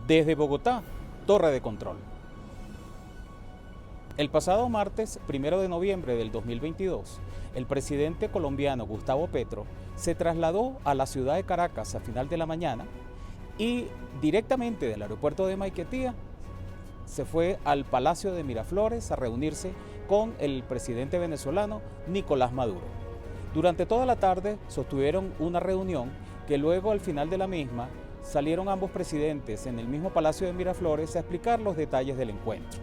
Desde Bogotá, Torre de Control. El pasado martes 1 de noviembre del 2022, el presidente colombiano Gustavo Petro se trasladó a la ciudad de Caracas a final de la mañana y directamente del aeropuerto de Maiquetía se fue al Palacio de Miraflores a reunirse con el presidente venezolano Nicolás Maduro. Durante toda la tarde sostuvieron una reunión que luego al final de la misma salieron ambos presidentes en el mismo Palacio de Miraflores a explicar los detalles del encuentro.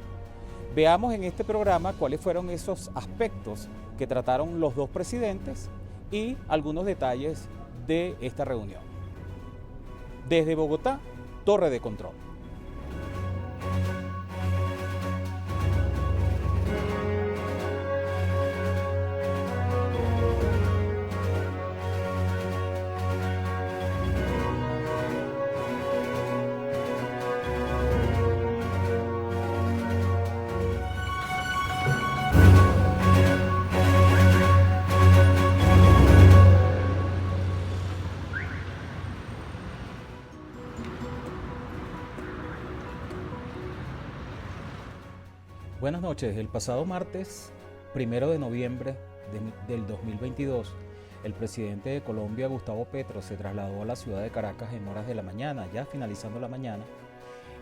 Veamos en este programa cuáles fueron esos aspectos que trataron los dos presidentes y algunos detalles de esta reunión. Desde Bogotá, Torre de Control. Buenas noches. El pasado martes 1 de noviembre del 2022, el presidente de Colombia, Gustavo Petro, se trasladó a la ciudad de Caracas en horas de la mañana, ya finalizando la mañana,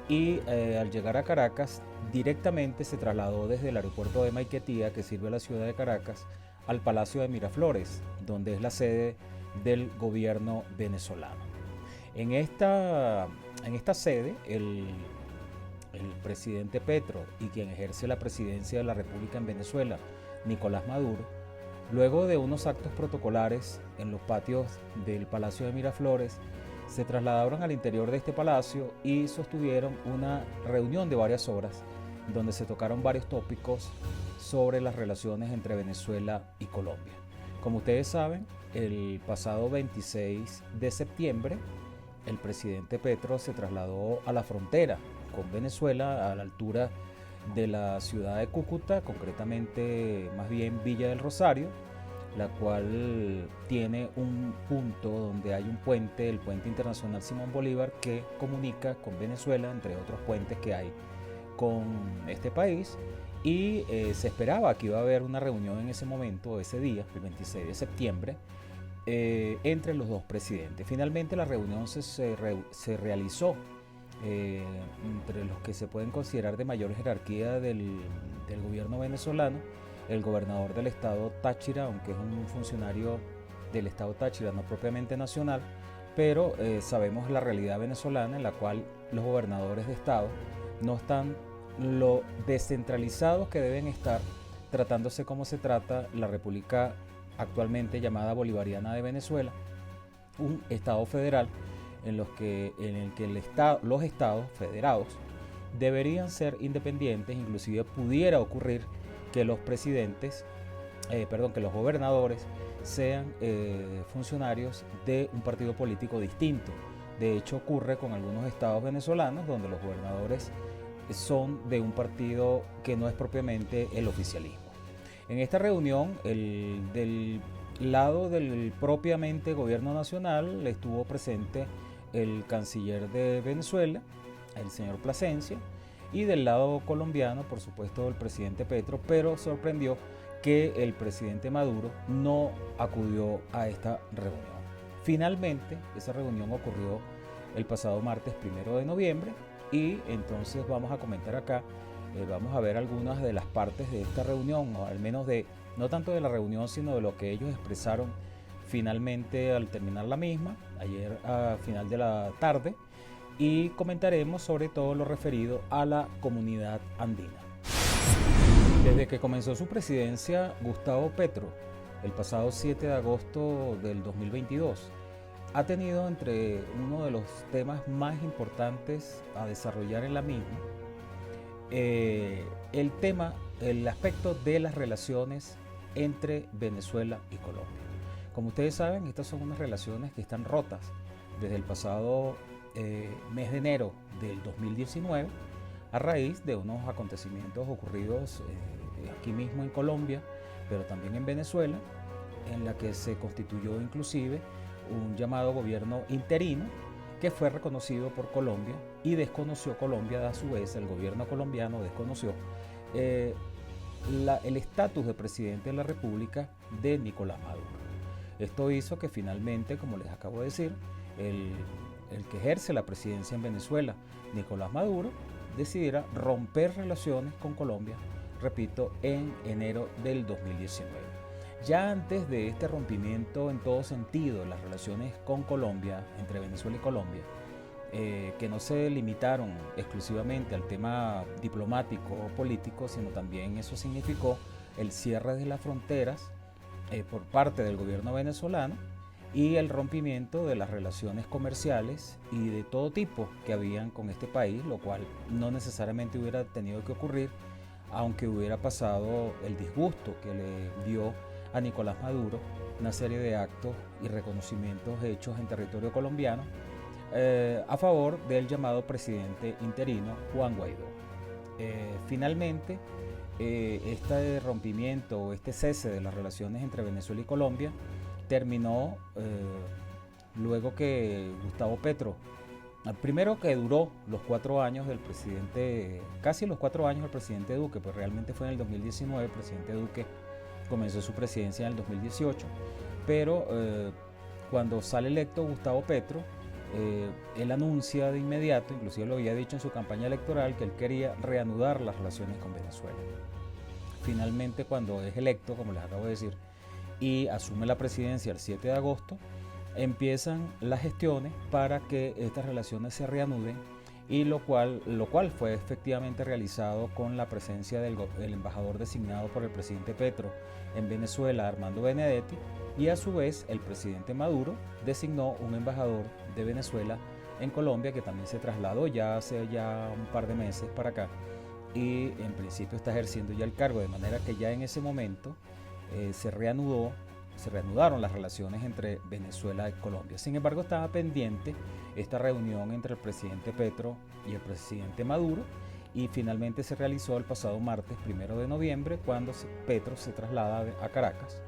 y al llegar a Caracas, directamente se trasladó desde el aeropuerto de Maiquetía, que sirve a la ciudad de Caracas, al Palacio de Miraflores, donde es la sede del gobierno venezolano. En esta sede, el presidente Petro y quien ejerce la presidencia de la República en Venezuela, Nicolás Maduro, luego de unos actos protocolares en los patios del Palacio de Miraflores, se trasladaron al interior de este palacio y sostuvieron una reunión de varias horas donde se tocaron varios tópicos sobre las relaciones entre Venezuela y Colombia. Como ustedes saben, el pasado 26 de septiembre, el presidente Petro se trasladó a la frontera con Venezuela, a la altura de la ciudad de Cúcuta, concretamente más bien Villa del Rosario, la cual tiene un punto donde hay un puente, el puente internacional Simón Bolívar, que comunica con Venezuela, entre otros puentes que hay con este país, y se esperaba que iba a haber una reunión en ese momento, ese día, el 26 de septiembre, entre los dos presidentes. Finalmente la reunión se realizó entre los que se pueden considerar de mayor jerarquía del gobierno venezolano, el gobernador del estado Táchira, aunque es un funcionario del estado Táchira, no propiamente nacional, pero sabemos la realidad venezolana en la cual los gobernadores de estado no están lo descentralizados que deben estar, tratándose como se trata la República actualmente llamada Bolivariana de Venezuela, un estado federal en el que los estados federados deberían ser independientes. Inclusive pudiera ocurrir que los que los gobernadores sean funcionarios de un partido político distinto. De hecho, ocurre con algunos estados venezolanos donde los gobernadores son de un partido que no es propiamente el oficialismo. En esta reunión, del lado del propiamente gobierno nacional, estuvo presente el canciller de Venezuela, el señor Plasencia, y del lado colombiano, por supuesto, el presidente Petro, pero sorprendió que el presidente Maduro no acudió a esta reunión. Finalmente, esa reunión ocurrió el pasado martes 1 de noviembre y entonces vamos a comentar acá, vamos a ver algunas de las partes de esta reunión, o al menos no tanto de la reunión, sino de lo que ellos expresaron finalmente al terminar la misma, ayer a final de la tarde, y comentaremos sobre todo lo referido a la comunidad andina. Desde que comenzó su presidencia, Gustavo Petro, el pasado 7 de agosto del 2022, ha tenido entre uno de los temas más importantes a desarrollar en la misma, el aspecto de las relaciones entre Venezuela y Colombia. Como ustedes saben, estas son unas relaciones que están rotas desde el pasado mes de enero del 2019 a raíz de unos acontecimientos ocurridos aquí mismo en Colombia, pero también en Venezuela, en la que se constituyó inclusive un llamado gobierno interino que fue reconocido por Colombia y desconoció Colombia a su vez, el gobierno colombiano desconoció el estatus de presidente de la República de Nicolás Maduro. Esto hizo que finalmente, como les acabo de decir, el que ejerce la presidencia en Venezuela, Nicolás Maduro, decidiera romper relaciones con Colombia, repito, en enero del 2019. Ya antes de este rompimiento en todo sentido, las relaciones con Colombia, entre Venezuela y Colombia, que no se limitaron exclusivamente al tema diplomático o político, sino también eso significó el cierre de las fronteras por parte del gobierno venezolano y el rompimiento de las relaciones comerciales y de todo tipo que habían con este país, lo cual no necesariamente hubiera tenido que ocurrir, aunque hubiera pasado el disgusto que le dio a Nicolás Maduro una serie de actos y reconocimientos hechos en territorio colombiano a favor del llamado presidente interino Juan Guaidó. Finalmente, este rompimiento o este cese de las relaciones entre Venezuela y Colombia terminó luego que Gustavo Petro, primero que duró los 4 años del presidente, casi los 4 años del presidente Duque, pues realmente fue en el 2019, el presidente Duque comenzó su presidencia en el 2018, pero cuando sale electo Gustavo Petro, él anuncia de inmediato, inclusive lo había dicho en su campaña electoral, que él quería reanudar las relaciones con Venezuela. Finalmente, cuando es electo, como les acabo de decir, y asume la presidencia el 7 de agosto, empiezan las gestiones para que estas relaciones se reanuden, y lo cual fue efectivamente realizado con la presencia del embajador designado por el presidente Petro en Venezuela, Armando Benedetti, y a su vez el presidente Maduro designó un embajador de Venezuela en Colombia, que también se trasladó ya hace un par de meses para acá y en principio está ejerciendo ya el cargo, de manera que ya en ese momento se reanudaron las relaciones entre Venezuela y Colombia. Sin embargo, estaba pendiente esta reunión entre el presidente Petro y el presidente Maduro, y finalmente se realizó el pasado martes 1 de noviembre, cuando Petro se traslada a Caracas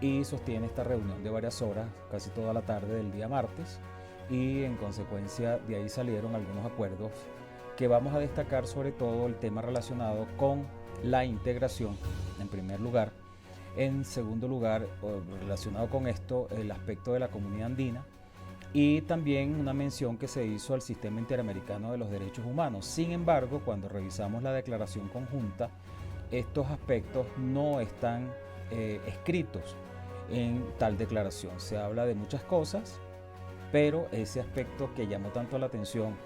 y sostiene esta reunión de varias horas, casi toda la tarde del día martes, y en consecuencia de ahí salieron algunos acuerdos que vamos a destacar, sobre todo el tema relacionado con la integración en primer lugar. En segundo lugar, relacionado con esto, el aspecto de la comunidad andina, y también una mención que se hizo al Sistema Interamericano de los Derechos Humanos. Sin embargo, cuando revisamos la declaración conjunta, estos aspectos no están escritos en tal declaración. Se habla de muchas cosas, pero ese aspecto que llamó tanto la atención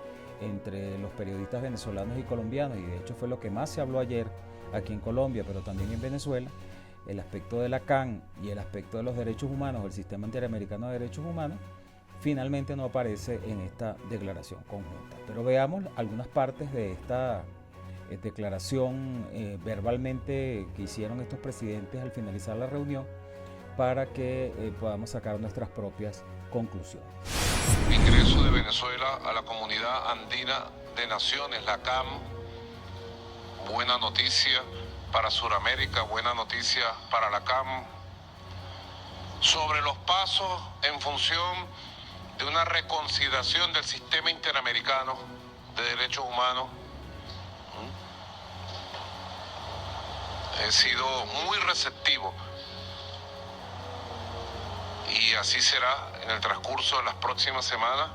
entre los periodistas venezolanos y colombianos, y de hecho fue lo que más se habló ayer aquí en Colombia, pero también en Venezuela, el aspecto de la CAN y el aspecto de los derechos humanos, el Sistema Interamericano de Derechos Humanos, finalmente no aparece en esta declaración conjunta. Pero veamos algunas partes de esta declaración verbalmente que hicieron estos presidentes al finalizar la reunión, para que podamos sacar nuestras propias conclusiones. Ingreso de Venezuela a la Comunidad Andina de Naciones, la CAM. Buena noticia para Sudamérica, buena noticia para la CAM. Sobre los pasos en función de una reconsideración del sistema interamericano de derechos humanos, he sido muy receptivo, y así será en el transcurso de las próximas semanas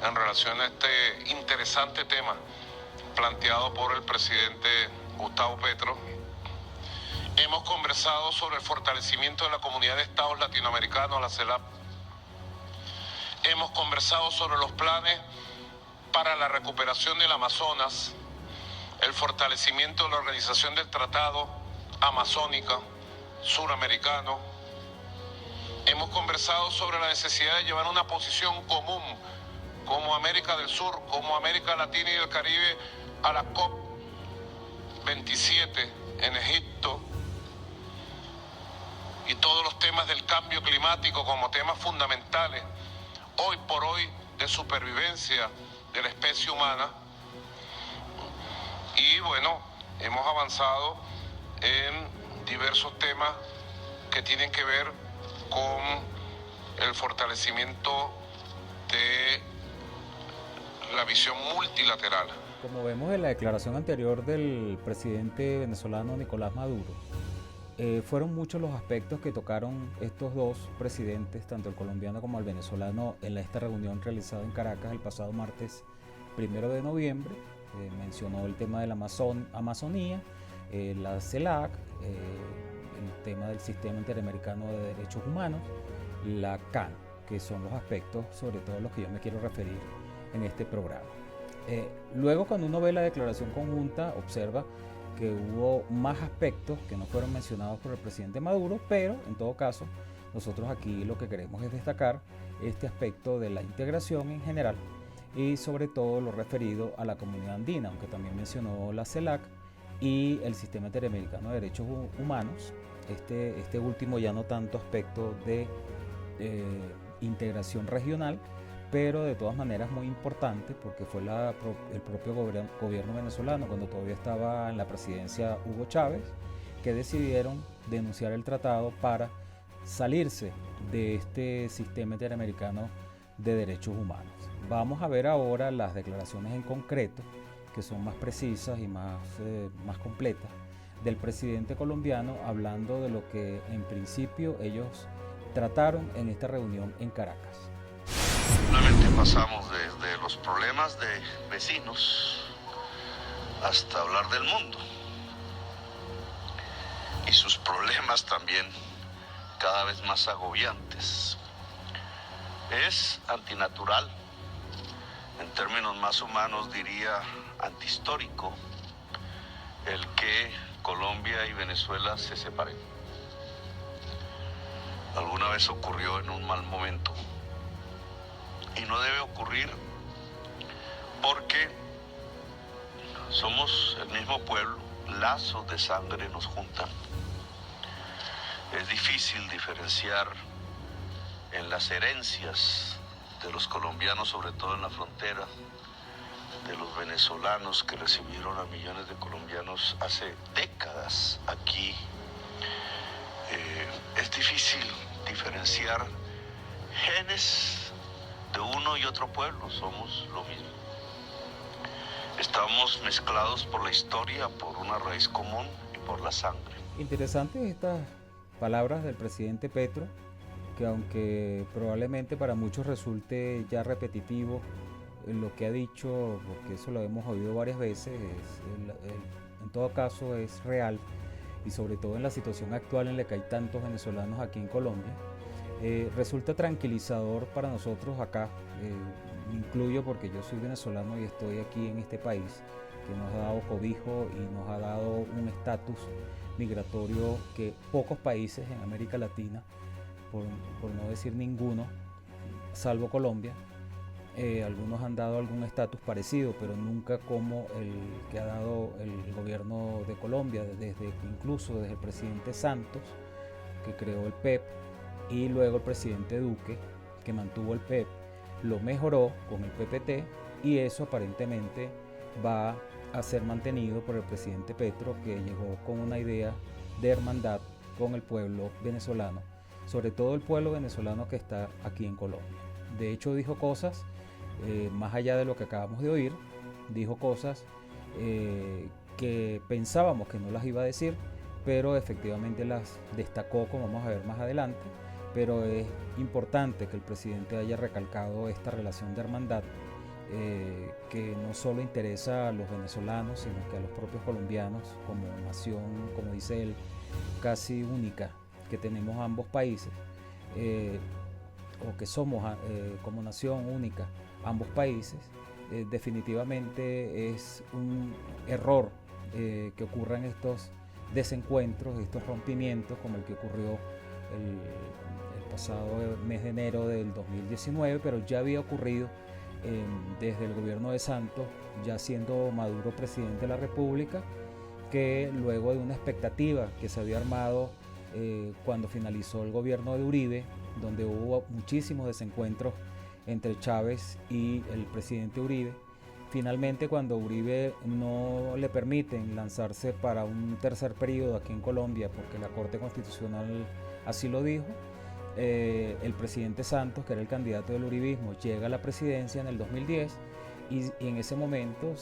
en relación a este interesante tema planteado por el presidente Gustavo Petro. Hemos conversado sobre el fortalecimiento de la Comunidad de Estados Latinoamericanos, la CELAC. Hemos conversado sobre los planes para la recuperación del Amazonas, el fortalecimiento de la Organización del Tratado Amazónica Suramericano. Hemos conversado sobre la necesidad de llevar una posición común como América del Sur, como América Latina y del Caribe a la COP27 en Egipto, y todos los temas del cambio climático como temas fundamentales hoy por hoy de supervivencia de la especie humana. Y bueno, hemos avanzado en diversos temas que tienen que ver con el fortalecimiento de la visión multilateral. Como vemos en la declaración anterior del presidente venezolano Nicolás Maduro, fueron muchos los aspectos que tocaron estos dos presidentes, tanto el colombiano como el venezolano, en esta reunión realizada en Caracas el pasado martes 1 de noviembre. Mencionó el tema de la Amazonía, la CELAC, el tema del Sistema Interamericano de Derechos Humanos, la CAN, que son los aspectos sobre todo los que yo me quiero referir en este programa. Luego, cuando uno ve la declaración conjunta, observa que hubo más aspectos que no fueron mencionados por el presidente Maduro, pero en todo caso nosotros aquí lo que queremos es destacar este aspecto de la integración en general y sobre todo lo referido a la comunidad andina, aunque también mencionó la CELAC y el Sistema Interamericano de Derechos Humanos, este último ya no tanto aspecto de integración regional, pero de todas maneras muy importante porque fue el propio gobierno venezolano, cuando todavía estaba en la presidencia Hugo Chávez, que decidieron denunciar el tratado para salirse de este sistema interamericano de derechos humanos. Vamos a ver ahora las declaraciones en concreto, que son más precisas y más completas, del presidente colombiano, hablando de lo que en principio ellos trataron en esta reunión en Caracas. Finalmente pasamos desde los problemas de vecinos hasta hablar del mundo y sus problemas también cada vez más agobiantes. Es antinatural, en términos más humanos diría antihistórico, el que Colombia y Venezuela se separen. Alguna vez ocurrió en un mal momento. Y no debe ocurrir porque somos el mismo pueblo, lazos de sangre nos juntan. Es difícil diferenciar en las herencias de los colombianos, sobre todo en la frontera, de los venezolanos que recibieron a millones de colombianos hace décadas aquí. Es difícil diferenciar genes de uno y otro pueblo, somos lo mismo. Estamos mezclados por la historia, por una raíz común y por la sangre. Interesantes estas palabras del presidente Petro, que aunque probablemente para muchos resulte ya repetitivo lo que ha dicho, porque eso lo hemos oído varias veces, en todo caso es real, y sobre todo en la situación actual en la que hay tantos venezolanos aquí en Colombia. Resulta tranquilizador para nosotros acá, me incluyo porque yo soy venezolano y estoy aquí en este país que nos ha dado cobijo y nos ha dado un estatus migratorio que pocos países en América Latina, por no decir ninguno, salvo Colombia, algunos han dado algún estatus parecido, pero nunca como el que ha dado el gobierno de Colombia, incluso desde el presidente Santos, que creó el PEP, y luego el presidente Duque, que mantuvo el PEP, lo mejoró con el PPT, y eso aparentemente va a ser mantenido por el presidente Petro, que llegó con una idea de hermandad con el pueblo venezolano, sobre todo el pueblo venezolano que está aquí en Colombia. De hecho dijo cosas, más allá de lo que acabamos de oír, dijo cosas que pensábamos que no las iba a decir, pero efectivamente las destacó, como vamos a ver más adelante. Pero es importante que el presidente haya recalcado esta relación de hermandad que no solo interesa a los venezolanos, sino que a los propios colombianos como nación, como dice él, casi única que tenemos ambos países, o que somos como nación única ambos países. Definitivamente es un error que ocurran estos desencuentros, estos rompimientos como el que ocurrió el pasado mes de enero del 2019, pero ya había ocurrido desde el gobierno de Santos, ya siendo Maduro presidente de la República, que luego de una expectativa que se había armado cuando finalizó el gobierno de Uribe, donde hubo muchísimos desencuentros entre Chávez y el presidente Uribe, finalmente cuando Uribe no le permiten lanzarse para un tercer periodo aquí en Colombia, porque la Corte Constitucional así lo dijo, el presidente Santos, que era el candidato del uribismo, llega a la presidencia en el 2010 y en ese momento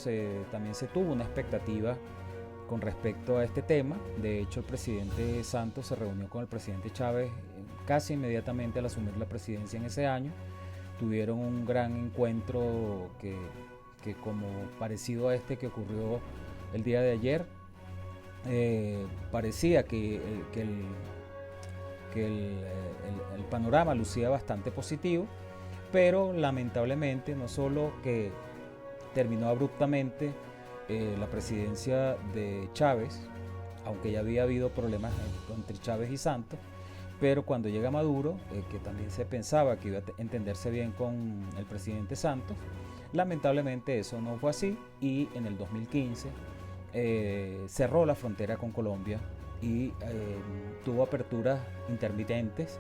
también se tuvo una expectativa con respecto a este tema. De hecho, el presidente Santos se reunió con el presidente Chávez casi inmediatamente al asumir la presidencia en ese año. Tuvieron un gran encuentro que como parecido a este que ocurrió el día de ayer, parecía que el panorama lucía bastante positivo, pero lamentablemente no solo que terminó abruptamente la presidencia de Chávez, aunque ya había habido problemas entre Chávez y Santos, pero cuando llega Maduro, que también se pensaba que iba a entenderse bien con el presidente Santos, lamentablemente eso no fue así, y en el 2015 cerró la frontera con Colombia y tuvo aperturas intermitentes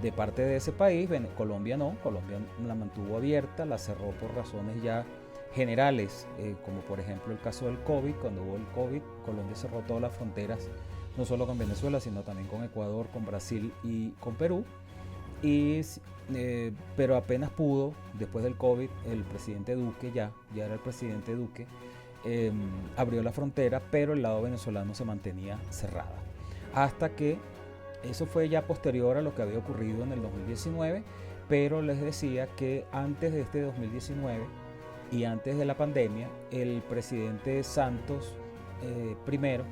de parte de ese país. Colombia no, Colombia la mantuvo abierta, la cerró por razones ya generales, como por ejemplo el caso del COVID. Cuando hubo el COVID, Colombia cerró todas las fronteras, no solo con Venezuela, sino también con Ecuador, con Brasil y con Perú. Pero apenas pudo, después del COVID, el presidente Duque, ya era el presidente Duque, abrió la frontera, pero el lado venezolano se mantenía cerrada. Hasta que, eso fue ya posterior a lo que había ocurrido en el 2019, pero les decía que antes de este 2019 y antes de la pandemia, el presidente Santos primero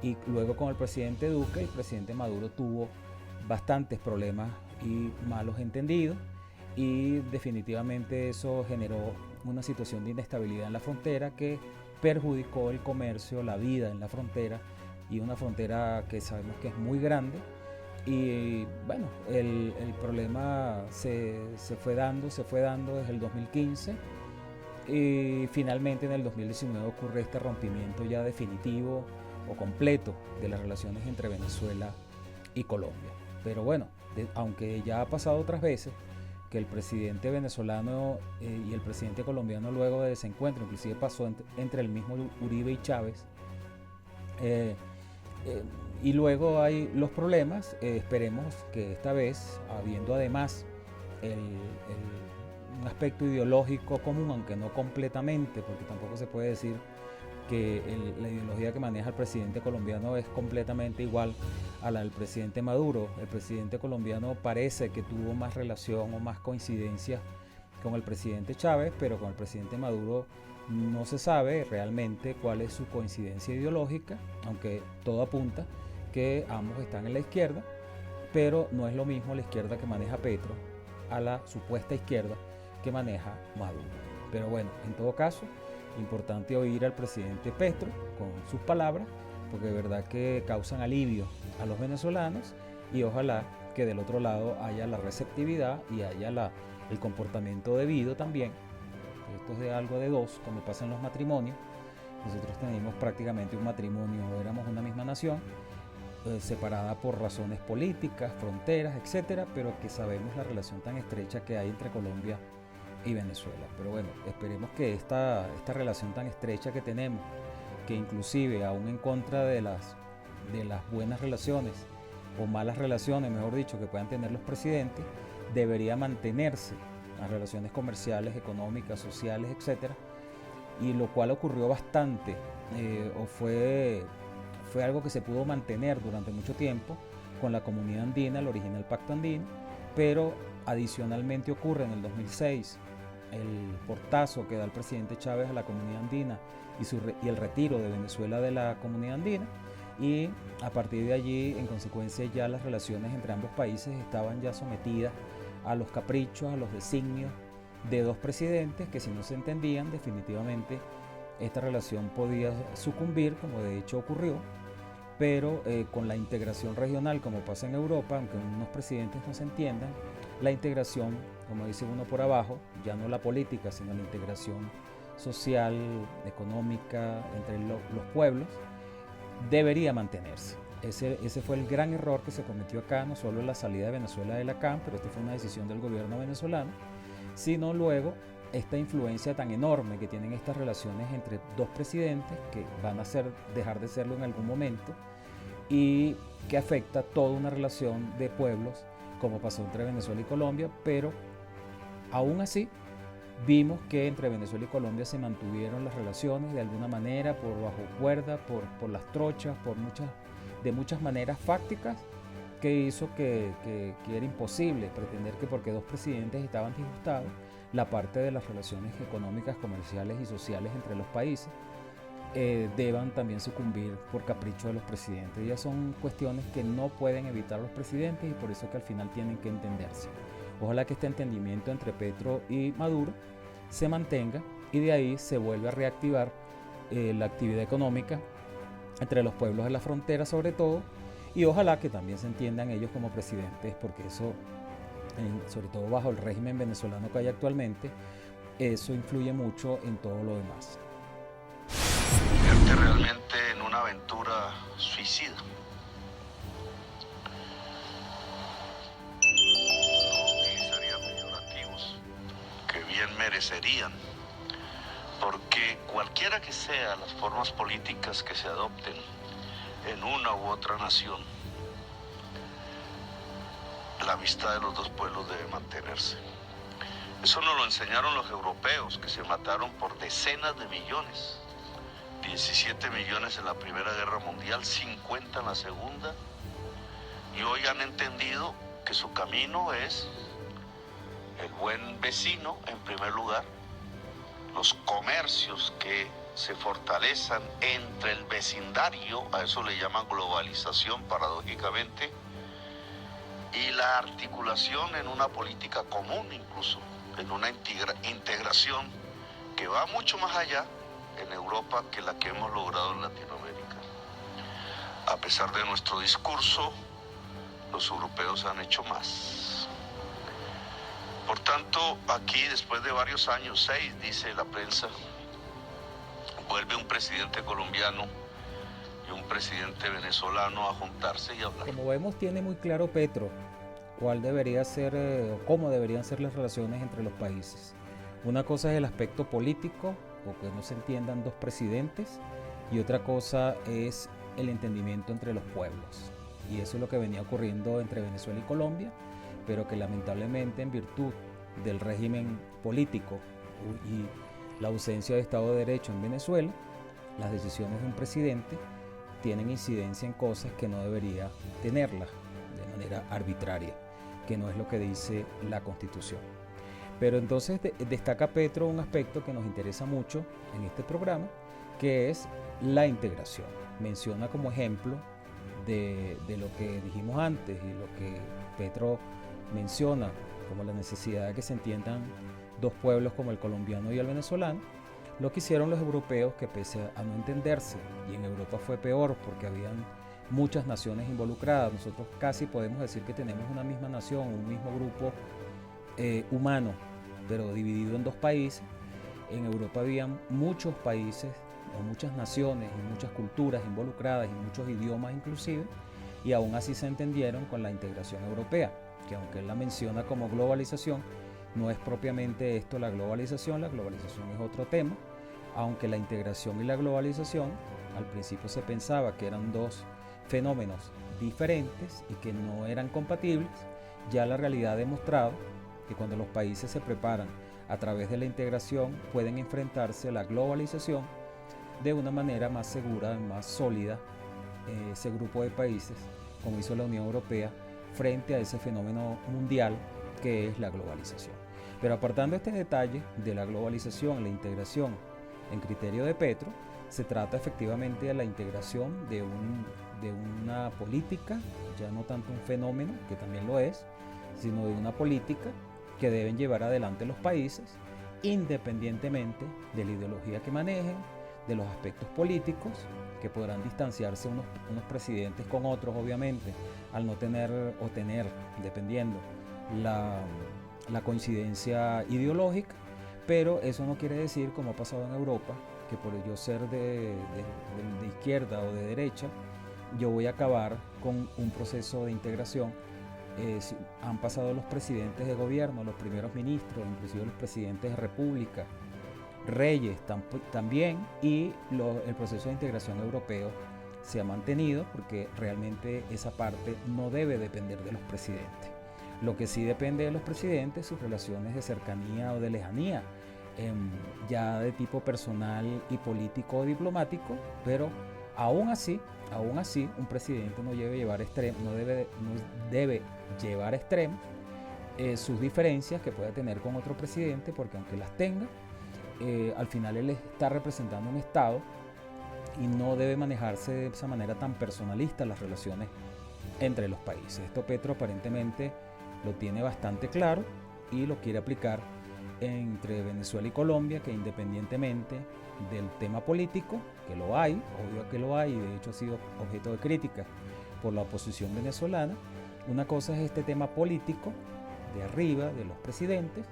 y luego con el presidente Duque, el presidente Maduro tuvo bastantes problemas y malos entendidos, y definitivamente eso generó una situación de inestabilidad en la frontera que perjudicó el comercio, la vida en la frontera, y una frontera que sabemos que es muy grande. Y bueno, el problema se fue dando desde el 2015, y finalmente en el 2019 ocurre este rompimiento ya definitivo o completo de las relaciones entre Venezuela y Colombia. Pero bueno, aunque ya ha pasado otras veces que el presidente venezolano y el presidente colombiano luego de ese encuentro, inclusive pasó entre el mismo Uribe y Chávez, y luego hay los problemas. Esperemos que esta vez, habiendo además un aspecto ideológico común, aunque no completamente, porque tampoco se puede decir que la ideología que maneja el presidente colombiano es completamente igual a la del presidente Maduro. El presidente colombiano parece que tuvo más relación o más coincidencia con el presidente Chávez, pero con el presidente Maduro no se sabe realmente cuál es su coincidencia ideológica, aunque todo apunta que ambos están en la izquierda, pero no es lo mismo la izquierda que maneja Petro a la supuesta izquierda que maneja Maduro. Pero bueno, en todo caso, importante oír al presidente Petro con sus palabras, porque de verdad que causan alivio a los venezolanos, y ojalá que del otro lado haya la receptividad y haya el comportamiento debido también. Esto es de algo de dos, como pasa en los matrimonios. Nosotros tenemos prácticamente un matrimonio, éramos una misma nación, separada por razones políticas, fronteras, etcétera, pero que sabemos la relación tan estrecha que hay entre Colombia y Venezuela. Pero bueno, esperemos que esta relación tan estrecha que tenemos, que inclusive aún en contra de las buenas relaciones o malas relaciones, mejor dicho, que puedan tener los presidentes, debería mantenerse las relaciones comerciales, económicas, sociales, etcétera, y lo cual ocurrió bastante, o fue algo que se pudo mantener durante mucho tiempo con la comunidad andina, el original Pacto Andino, pero adicionalmente ocurre en el 2006 el portazo que da el presidente Chávez a la comunidad andina y el retiro de Venezuela de la comunidad andina, y a partir de allí, en consecuencia, ya las relaciones entre ambos países estaban ya sometidas a los caprichos, a los designios de dos presidentes que, si no se entendían, definitivamente esta relación podía sucumbir, como de hecho ocurrió. Pero con la integración regional, como pasa en Europa, aunque unos presidentes no se entiendan, la integración, como dice uno por abajo, ya no la política, sino la integración social, económica entre los pueblos, debería mantenerse. Ese fue el gran error que se cometió acá, no solo la salida de Venezuela de la CAM, pero esta fue una decisión del gobierno venezolano, sino luego esta influencia tan enorme que tienen estas relaciones entre dos presidentes, que van a dejar de serlo en algún momento, y que afecta toda una relación de pueblos, como pasó entre Venezuela y Colombia. Pero aún así vimos que entre Venezuela y Colombia se mantuvieron las relaciones de alguna manera, por bajo cuerda, por las trochas, de muchas maneras fácticas, que hizo que era imposible pretender que porque dos presidentes estaban disgustados, la parte de las relaciones económicas, comerciales y sociales entre los países deban también sucumbir por capricho de los presidentes. Ya son cuestiones que no pueden evitar los presidentes y por eso que al final tienen que entenderse. Ojalá que este entendimiento entre Petro y Maduro se mantenga y de ahí se vuelve a reactivar la actividad económica entre los pueblos de la frontera sobre todo, y ojalá que también se entiendan ellos como presidentes, porque eso, sobre todo bajo el régimen venezolano que hay actualmente, eso influye mucho en todo lo demás. Convierte realmente en una aventura suicida. No utilizaría peyorativos que bien merecerían, porque cualquiera que sean las formas políticas que se adopten en una u otra nación, la amistad de los dos pueblos debe mantenerse. Eso nos lo enseñaron los europeos, que se mataron por decenas de millones. 17 millones en la Primera Guerra Mundial, 50 en la Segunda, y hoy han entendido que su camino es el buen vecino en primer lugar, los comercios que se fortalezan entre el vecindario, a eso le llaman globalización paradójicamente, y la articulación en una política común, incluso en una integración que va mucho más allá en Europa que la que hemos logrado en Latinoamérica. A pesar de nuestro discurso, los europeos han hecho más. Por tanto, aquí después de varios años, 6 dice la prensa, vuelve un presidente colombiano y un presidente venezolano a juntarse y hablar. Como vemos, tiene muy claro Petro cuál debería ser o cómo deberían ser las relaciones entre los países. Una cosa es el aspecto político, o que no se entiendan dos presidentes, y otra cosa es el entendimiento entre los pueblos. Y eso es lo que venía ocurriendo entre Venezuela y Colombia, pero que lamentablemente en virtud del régimen político y la ausencia de Estado de Derecho en Venezuela, las decisiones de un presidente tienen incidencia en cosas que no debería tenerlas de manera arbitraria, que no es lo que dice la Constitución. Pero entonces destaca Petro un aspecto que nos interesa mucho en este programa, que es la integración. Menciona como ejemplo de lo que dijimos antes y lo que Petro menciona como la necesidad de que se entiendan dos pueblos como el colombiano y el venezolano, lo que hicieron los europeos, que pese a no entenderse, y en Europa fue peor porque habían muchas naciones involucradas, nosotros casi podemos decir que tenemos una misma nación, un mismo grupo humano, pero dividido en dos países. En Europa habían muchos países o muchas naciones y muchas culturas involucradas y muchos idiomas inclusive, y aún así se entendieron con la integración europea, que aunque él la menciona como globalización, no es propiamente esto la globalización es otro tema, aunque la integración y la globalización al principio se pensaba que eran dos fenómenos diferentes y que no eran compatibles. Ya la realidad ha demostrado que cuando los países se preparan a través de la integración pueden enfrentarse a la globalización de una manera más segura, más sólida, ese grupo de países, como hizo la Unión Europea, frente a ese fenómeno mundial que es la globalización. Pero apartando este detalle de la globalización, la integración en criterio de Petro, se trata efectivamente de la integración de una política, ya no tanto un fenómeno, que también lo es, sino de una política que deben llevar adelante los países, independientemente de la ideología que manejen, de los aspectos políticos, que podrán distanciarse unos presidentes con otros, obviamente, al no tener o tener, dependiendo, la coincidencia ideológica, pero eso no quiere decir, como ha pasado en Europa, que por yo ser de izquierda o de derecha, yo voy a acabar con un proceso de integración. Han pasado los presidentes de gobierno, los primeros ministros, inclusive los presidentes de república, reyes también, y el proceso de integración europeo se ha mantenido, porque realmente esa parte no debe depender de los presidentes. Lo que sí depende de los presidentes, sus relaciones de cercanía o de lejanía ya de tipo personal y político o diplomático, pero aún así, un presidente no debe llevar llevar a extremo sus diferencias que pueda tener con otro presidente, porque aunque las tenga, al final él está representando un Estado y no debe manejarse de esa manera tan personalista las relaciones entre los países. Esto Petro aparentemente lo tiene bastante claro y lo quiere aplicar entre Venezuela y Colombia, que independientemente del tema político, que lo hay, obvio que lo hay, y de hecho ha sido objeto de crítica por la oposición venezolana, una cosa es este tema político de arriba, de los presidentes,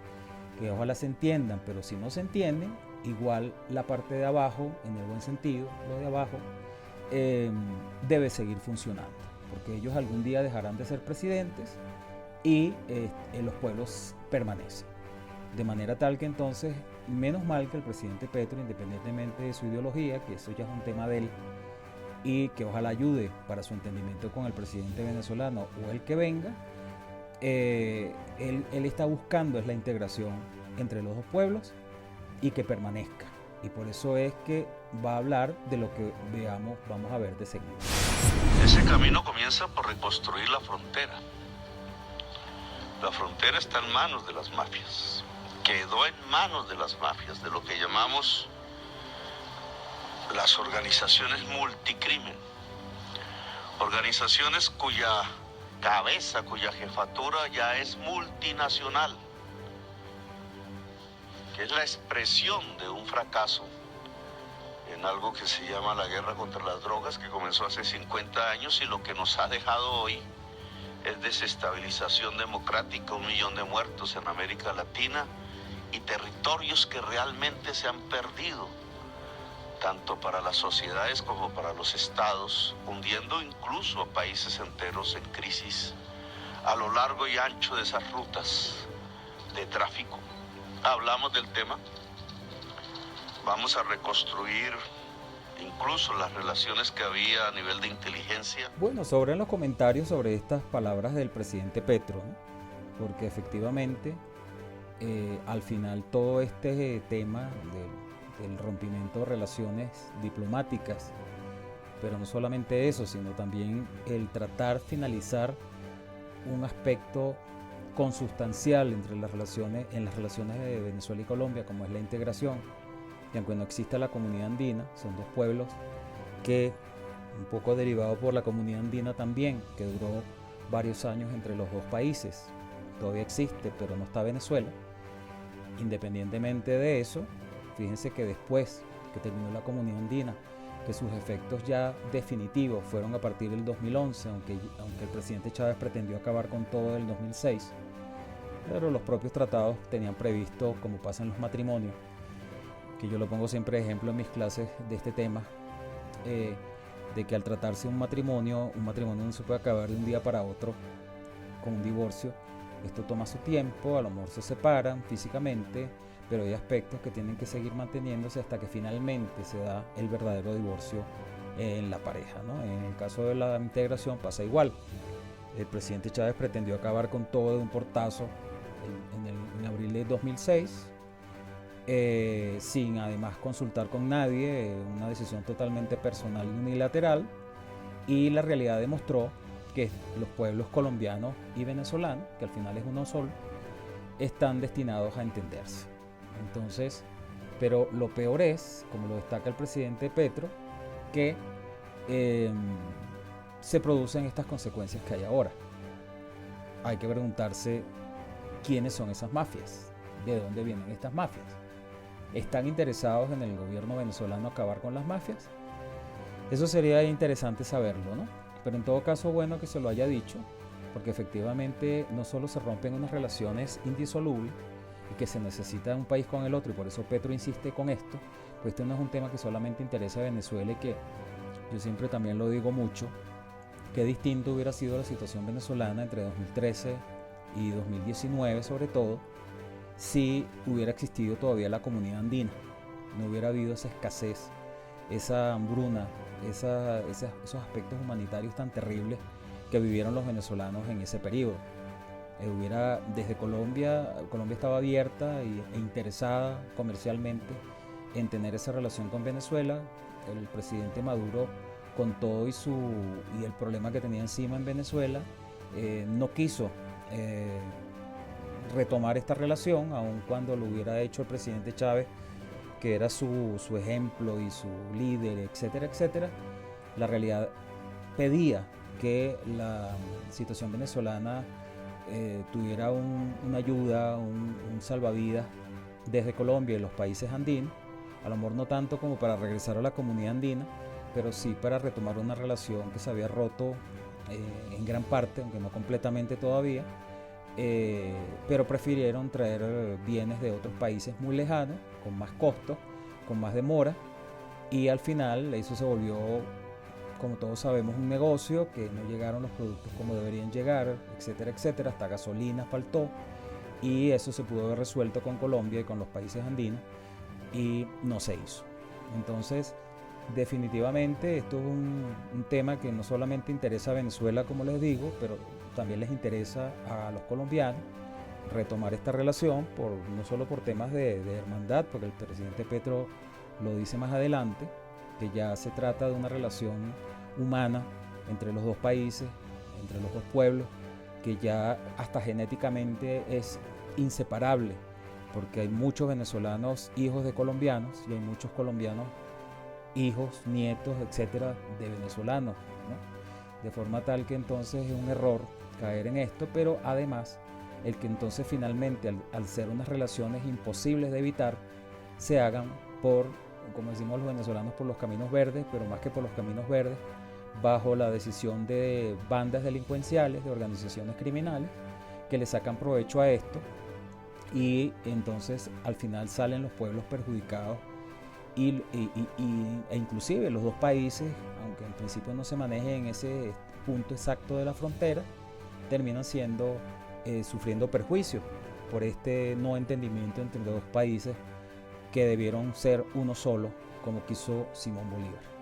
que ojalá se entiendan, pero si no se entienden, igual la parte de abajo, en el buen sentido, lo de abajo, debe seguir funcionando, porque ellos algún día dejarán de ser presidentes y los pueblos permanecen. De manera tal que entonces, menos mal que el presidente Petro, independientemente de su ideología, que eso ya es un tema de él, y que ojalá ayude para su entendimiento con el presidente venezolano o el que venga, él está buscando es la integración entre los dos pueblos y que permanezca. Y por eso es que va a hablar de lo que vamos a ver de seguido. Ese camino comienza por reconstruir la frontera. La frontera está en manos de las mafias. Quedó en manos de las mafias, de lo que llamamos las organizaciones multicrimen. Organizaciones cuya cabeza, cuya jefatura ya es multinacional, que es la expresión de un fracaso en algo que se llama la guerra contra las drogas, que comenzó hace 50 años y lo que nos ha dejado hoy es desestabilización democrática, 1 millón de muertos en América Latina y territorios que realmente se han perdido, tanto para las sociedades como para los estados, hundiendo incluso a países enteros en crisis a lo largo y ancho de esas rutas de tráfico. Hablamos del tema, vamos a reconstruir incluso las relaciones que había a nivel de inteligencia. Bueno, sobre los comentarios sobre estas palabras del presidente Petro, ¿no? Porque efectivamente al final todo este tema del rompimiento de relaciones diplomáticas, pero no solamente eso, sino también el tratar finalizar un aspecto consustancial en las relaciones de Venezuela y Colombia, como es la integración, y aunque no exista la comunidad andina, son dos pueblos que, un poco derivado por la comunidad andina también, que duró varios años entre los dos países, todavía existe, pero no está Venezuela. Independientemente de eso, fíjense que después que terminó la comunidad andina, que sus efectos ya definitivos fueron a partir del 2011, aunque el presidente Chávez pretendió acabar con todo el 2006, pero los propios tratados tenían previsto, como pasa en los matrimonios, que yo lo pongo siempre de ejemplo en mis clases de este tema, de que al tratarse de un matrimonio no se puede acabar de un día para otro con un divorcio. Esto toma su tiempo, a lo mejor se separan físicamente, pero hay aspectos que tienen que seguir manteniéndose hasta que finalmente se da el verdadero divorcio en la pareja, ¿no? En el caso de la integración pasa igual. El presidente Chávez pretendió acabar con todo de un portazo en abril de 2006, sin además consultar con nadie, una decisión totalmente personal y unilateral, y la realidad demostró que los pueblos colombianos y venezolanos, que al final es uno solo, están destinados a entenderse. Entonces, pero lo peor es, como lo destaca el presidente Petro, que se producen estas consecuencias que hay ahora. Hay que preguntarse quiénes son esas mafias, de dónde vienen estas mafias. ¿Están interesados en el gobierno venezolano acabar con las mafias? Eso sería interesante saberlo, ¿no? Pero en todo caso, bueno que se lo haya dicho, porque efectivamente no solo se rompen unas relaciones indisolubles y que se necesita un país con el otro, y por eso Petro insiste con esto, pues este no es un tema que solamente interesa a Venezuela, y que yo siempre también lo digo mucho, que distinto hubiera sido la situación venezolana entre 2013 y 2019 sobre todo, si hubiera existido todavía la comunidad andina, no hubiera habido esa escasez, esa hambruna, esos aspectos humanitarios tan terribles que vivieron los venezolanos en ese periodo. desde Colombia estaba abierta e interesada comercialmente en tener esa relación con Venezuela. El presidente Maduro, con todo y el problema que tenía encima en Venezuela, no quiso retomar esta relación, aun cuando lo hubiera hecho el presidente Chávez, que era su ejemplo y su líder, etcétera, etcétera. La realidad pedía que la situación venezolana tuviera una ayuda, un salvavidas desde Colombia y los países andinos, a lo mejor no tanto como para regresar a la comunidad andina, pero sí para retomar una relación que se había roto en gran parte, aunque no completamente todavía, pero prefirieron traer bienes de otros países muy lejanos, con más costos, con más demora, y al final eso se volvió, como todos sabemos, un negocio, que no llegaron los productos como deberían llegar, etcétera, etcétera, hasta gasolina faltó, y eso se pudo haber resuelto con Colombia y con los países andinos, y no se hizo. Entonces, definitivamente esto es un tema que no solamente interesa a Venezuela, como les digo, pero también les interesa a los colombianos retomar esta relación, no solo por temas de hermandad, porque el presidente Petro lo dice más adelante, que ya se trata de una relación humana entre los dos países, entre los dos pueblos, que ya hasta genéticamente es inseparable, porque hay muchos venezolanos hijos de colombianos y hay muchos colombianos hijos, nietos, etcétera, de venezolanos, ¿no? De forma tal que entonces es un error caer en esto, pero además el que entonces finalmente al ser unas relaciones imposibles de evitar, se hagan por, como decimos los venezolanos, por los caminos verdes, pero más que por los caminos verdes, bajo la decisión de bandas delincuenciales, de organizaciones criminales, que le sacan provecho a esto, y entonces al final salen los pueblos perjudicados e inclusive los dos países, aunque en principio no se maneje en ese punto exacto de la frontera, terminan sufriendo perjuicios por este no entendimiento entre los dos países que debieron ser uno solo, como quiso Simón Bolívar.